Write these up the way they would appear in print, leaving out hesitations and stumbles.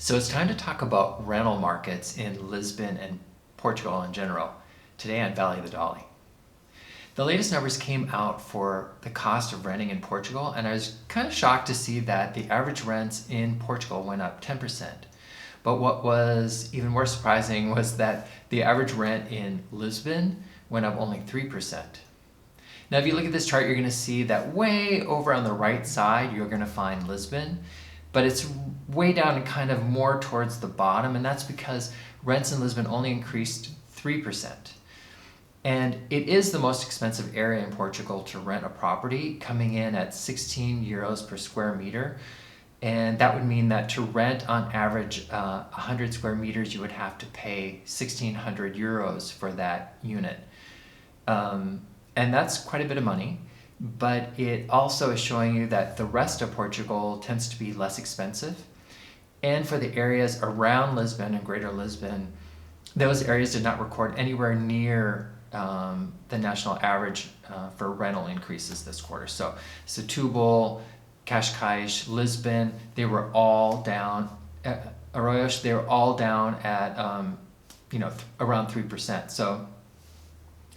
So it's time to talk about rental markets in Lisbon and Portugal in general, today on Valley of the Dolly. The latest numbers came out for the cost of renting in Portugal, and I was kind of shocked to see that the average rents in Portugal went up 10%. But what was even more surprising was that the average rent in Lisbon went up only 3%. Now, if you look at this chart, you're going to see that way over on the right side, you're going to find Lisbon, but it's way down and kind of more towards the bottom, and that's because rents in Lisbon only increased 3%. And it is the most expensive area in Portugal to rent a property, coming in at 16 euros per square meter. And that would mean that to rent on average 100 square meters, you would have to pay 1,600 euros for that unit. And that's quite a bit of money, but it also is showing you that the rest of Portugal tends to be less expensive. And for the areas around Lisbon and Greater Lisbon, those areas did not record anywhere near the national average for rental increases this quarter. So Setúbal, Cascais, Lisbon, they were all down. Arroios, they were all down at around 3%. So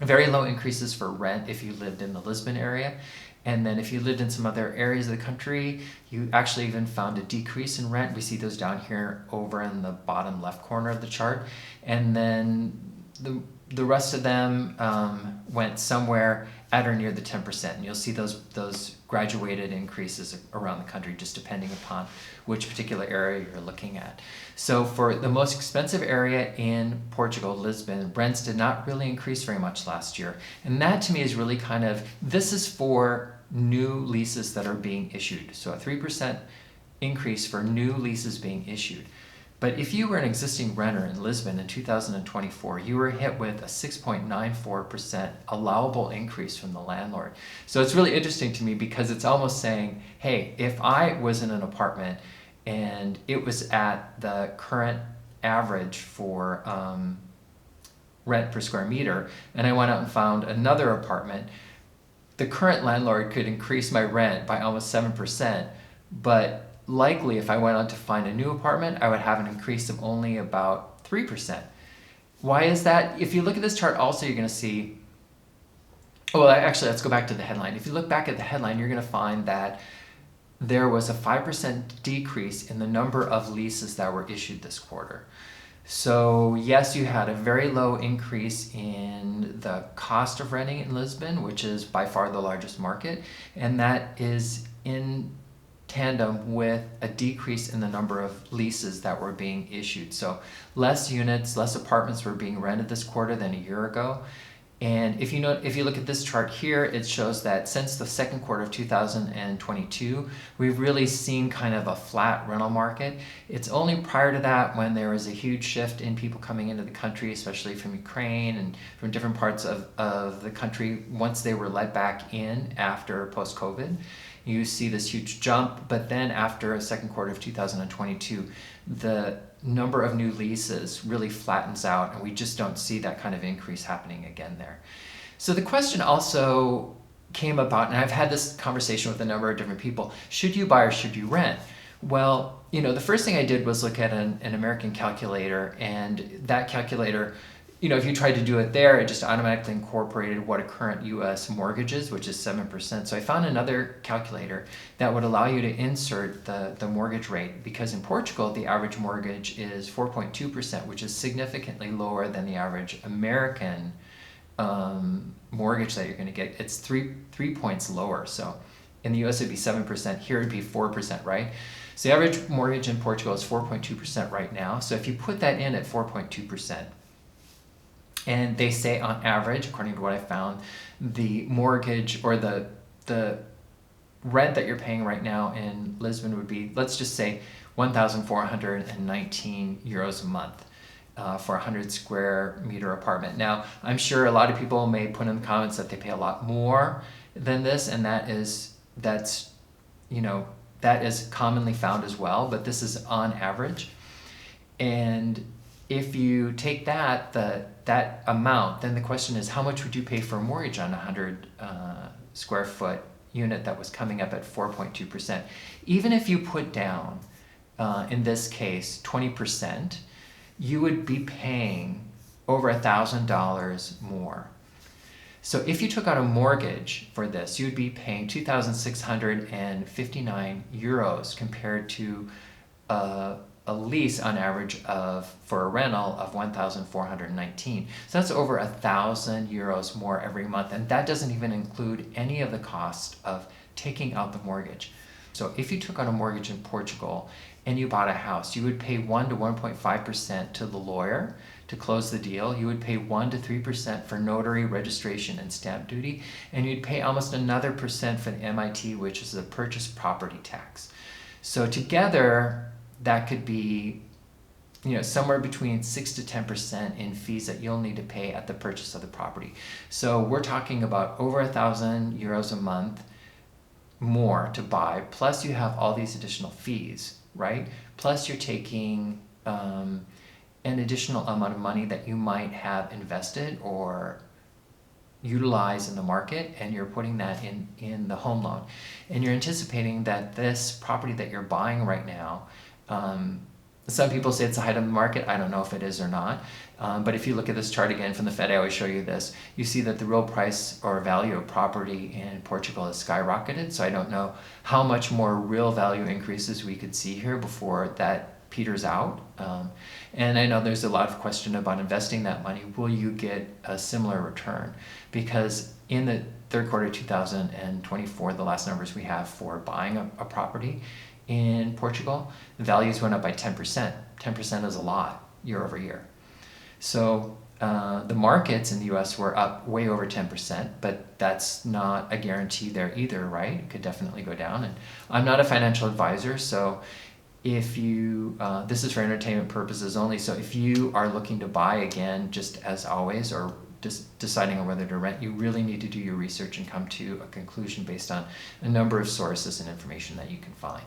very low increases for rent if you lived in the Lisbon area. And then if you lived in some other areas of the country, you actually even found a decrease in rent. We see those down here over in the bottom left corner of the chart. And then the rest of them went somewhere at or near the 10%. And you'll see those graduated increases around the country, just depending upon which particular area you're looking at. So for the most expensive area in Portugal, Lisbon, rents did not really increase very much last year. And that to me is really this is for new leases that are being issued. So a 3% increase for new leases being issued. But if you were an existing renter in Lisbon in 2024, you were hit with a 6.94% allowable increase from the landlord. So it's really interesting to me because it's almost saying, hey, if I was in an apartment and it was at the current average for rent per square meter, and I went out and found another apartment, the current landlord could increase my rent by almost 7%, but likely if I went on to find a new apartment, I would have an increase of only about 3%. Why is that? If you look at this chart also, you're going to see, well, actually, let's go back to the headline. If you look back at the headline, you're going to find that there was a 5% decrease in the number of leases that were issued this quarter. So yes, you had a very low increase in the cost of renting in Lisbon, which is by far the largest market, and that is in tandem with a decrease in the number of leases that were being issued. So less units, less apartments were being rented this quarter than a year ago. And if you look at this chart here, it shows that since the second quarter of 2022, we've really seen kind of a flat rental market. It's only prior to that when there was a huge shift in people coming into the country, especially from Ukraine and from different parts of the country, once they were let back in after post-COVID. You see this huge jump, but then after a second quarter of 2022, the number of new leases really flattens out, and we just don't see that kind of increase happening again there. So the question also came about, and I've had this conversation with a number of different people, should you buy or should you rent? Well, the first thing I did was look at an American calculator, and that calculator, if you tried to do it there, it just automatically incorporated what a current U.S. mortgage is, which is 7%. So I found another calculator that would allow you to insert the mortgage rate, because in Portugal, the average mortgage is 4.2%, which is significantly lower than the average American mortgage that you're going to get. It's three points lower. So in the U.S., it'd be 7%. Here, it'd be 4%, right? So the average mortgage in Portugal is 4.2% right now. So if you put that in at 4.2%, and they say on average, according to what I found, the mortgage or the rent that you're paying right now in Lisbon would be, let's just say, 1,419 euros a month for a 100 square meter apartment. Now, I'm sure a lot of people may put in the comments that they pay a lot more than this, and that is commonly found as well, but this is on average. And if you take that amount, then the question is, how much would you pay for a mortgage on a 100 square foot unit that was coming up at 4.2%? Even if you put down in this case, 20%, you would be paying over $1,000 more. So if you took out a mortgage for this, you'd be paying 2,659 euros compared to a lease on average for a rental of 1,419. So that's over 1,000 euros more every month, and that doesn't even include any of the cost of taking out the mortgage. So if you took out a mortgage in Portugal and you bought a house, you would pay 1 to 1.5% to the lawyer to close the deal. You would pay 1 to 3% for notary registration and stamp duty, and you'd pay almost another percent for the MIT, which is the purchase property tax. So together, that could be somewhere between 6 to 10% in fees that you'll need to pay at the purchase of the property. So we're talking about over 1,000 euros a month more to buy, plus you have all these additional fees, right? Plus you're taking an additional amount of money that you might have invested or utilize in the market, and you're putting that in the home loan. And you're anticipating that this property that you're buying right now, some people say it's the height of the market. I don't know if it is or not. But if you look at this chart again from the Fed, I always show you this, you see that the real price or value of property in Portugal has skyrocketed. So I don't know how much more real value increases we could see here before that peters out. And I know there's a lot of question about investing that money. Will you get a similar return? Because in the third quarter of 2024, the last numbers we have for buying a property in Portugal, the values went up by 10%. 10% is a lot year over year. So the markets in the US were up way over 10%, but that's not a guarantee there either, right? It could definitely go down. And I'm not a financial advisor, so if you, this is for entertainment purposes only, so if you are looking to buy again, just as always, or just deciding on whether to rent, you really need to do your research and come to a conclusion based on a number of sources and information that you can find.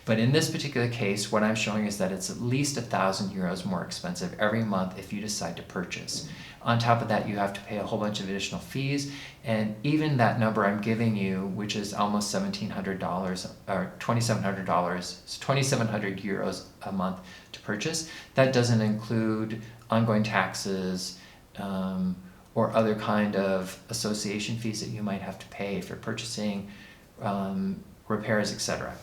But in this particular case, what I'm showing is that it's at least 1,000 euros more expensive every month if you decide to purchase. On top of that, you have to pay a whole bunch of additional fees, and even that number I'm giving you, which is almost $1,700 or $2,700, so 2,700 euros a month to purchase, that doesn't include ongoing taxes, or other kind of association fees that you might have to pay if you're purchasing, repairs, etc.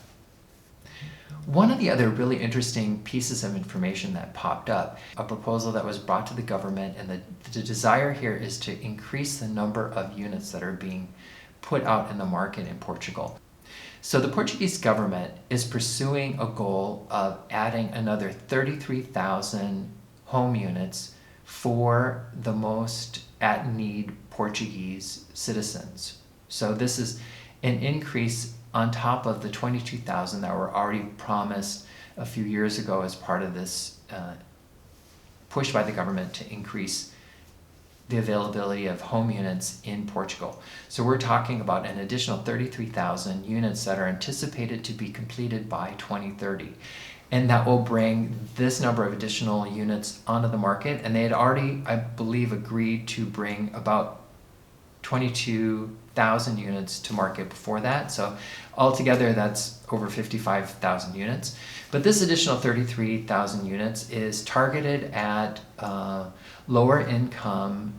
One of the other really interesting pieces of information that popped up, a proposal that was brought to the government, and the desire here is to increase the number of units that are being put out in the market in Portugal. So the Portuguese government is pursuing a goal of adding another 33,000 home units for the most at-need Portuguese citizens. So this is an increase on top of the 22,000 that were already promised a few years ago as part of this push by the government to increase the availability of home units in Portugal. So we're talking about an additional 33,000 units that are anticipated to be completed by 2030. And that will bring this number of additional units onto the market. And they had already, I believe, agreed to bring about 22,000 units to market before that. So altogether, that's over 55,000 units. But this additional 33,000 units is targeted at lower income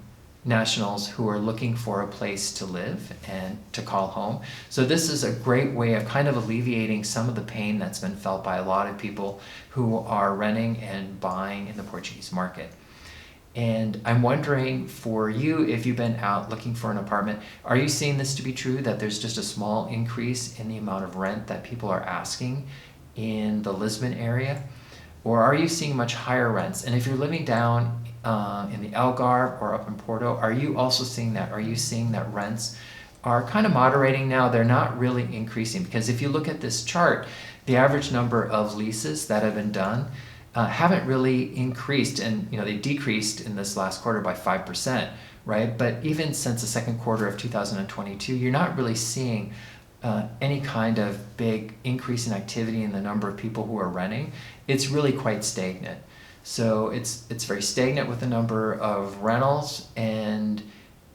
nationals who are looking for a place to live and to call home. So this is a great way of kind of alleviating some of the pain that's been felt by a lot of people who are renting and buying in the Portuguese market. And I'm wondering for you, if you've been out looking for an apartment, are you seeing this to be true, that there's just a small increase in the amount of rent that people are asking in the Lisbon area? Or are you seeing much higher rents? And if you're living down in the Algarve or up in Porto, are you also seeing that? Are you seeing that rents are kind of moderating now? They're not really increasing, because if you look at this chart, the average number of leases that have been done haven't really increased, and they decreased in this last quarter by 5%, right? But even since the second quarter of 2022, you're not really seeing any kind of big increase in activity in the number of people who are renting. It's really quite stagnant. So it's very stagnant with the number of rentals, and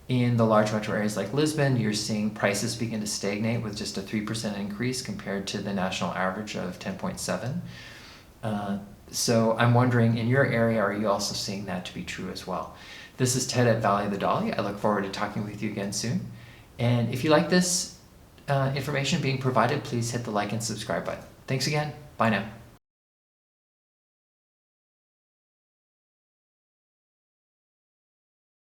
in the large metro areas like Lisbon, you're seeing prices begin to stagnate with just a 3% increase compared to the national average of 10.7. So I'm wondering, in your area, are you also seeing that to be true as well? This is Ted at Valley of the Dolly. I look forward to talking with you again soon. And if you like this information being provided, please hit the like and subscribe button. Thanks again. Bye now.